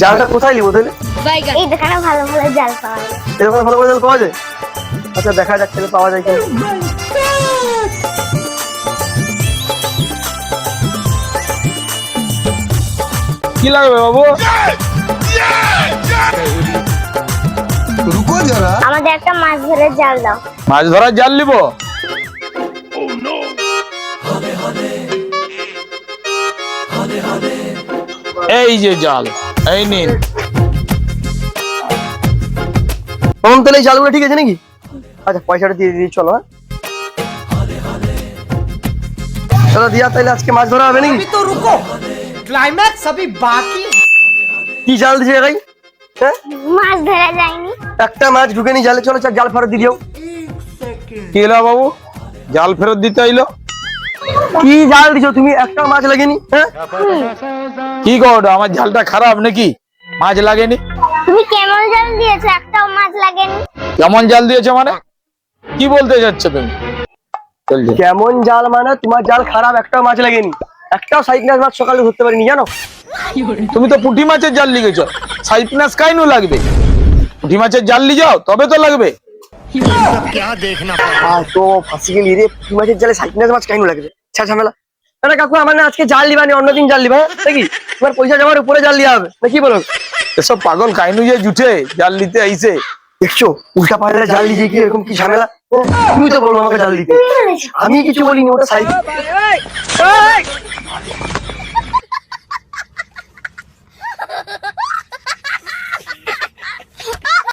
জালটা কোথায় নিবো তাহলে? এই দোকানে ভালো ভালো জাল পাওয়া যায়। এরকম ভালো করে জাল পাওয়া যায়? আচ্ছা দেখা যাক তাহলে পাওয়া যায় কিনা। কি লাগবে বাবু? रुको जरा। আমাদের একটা মাছ ধরে জাল দাও। মাছ ধরার জাল নিব? এই যে জাল, এই নিন। তাহলে এই জালগুলো ঠিক আছে নাকি? আচ্ছা পয়সাটা দিয়ে দিই চলো। চলো দিয়া তাহলে আজকে মাছ ধরা হবে নাকি? तो रुको, क्लाइमैक्स अभी बाकी। কি জাল দিছে ভাই? হ্যাঁ মাছ ধরা যায়নি। একটা মাছ ঢুকেনি জালে, চলো জাল ফেরত দিয়ে দিও। কি এলো বাবু, জাল ফেরত দিতে আইলো? কি জাল দিছো তুমি? একটা মাছ লাগেনি। হ্যাঁ কি গো, আমার জালটা খারাপ নাকি? মাছ লাগেনি? তুমি কেমন জাল দিয়েছো? একটাও মাছ লাগেনি। কেমন জাল দিয়েছে মানে কি বলতে যাচ্ছ তুমি? চলছে কেমন জাল মানে তোমার জাল খারাপ, একটাও মাছ লাগেনি। একটাও সাইকনাস মাছ সকালে ধরতে পারিনি জানো? তুমি তো পুঁটি মাছের জাল লিখেছ, সাইপনাস কাইনু লাগবে? পুঁটি মাছের জাল লি যাও তবে তো লাগবে। তো ফাঁসি গেলি রে, পুঁটি মাছের জালে সাইকনাস মাছ কেন লাগবে? ঝামেলা। আরে কাকু আমার না আজকে জাল লিবানি, অন্যদিন জাল লিবা নাকি? তোমার পয়সা জমার উপরে জাল লিয়া হবে না কি বলো? এসব পাগল কাইনু যে জুটে জাল নিতে আইছে। দেখছো উল্টা পাল্টা জাল লিজে কি এরকম কি ঝামেলা? তুমি তো বলো আমাকে জাল দিতে, আমি কিছু বলিনি, ওটা সাইড।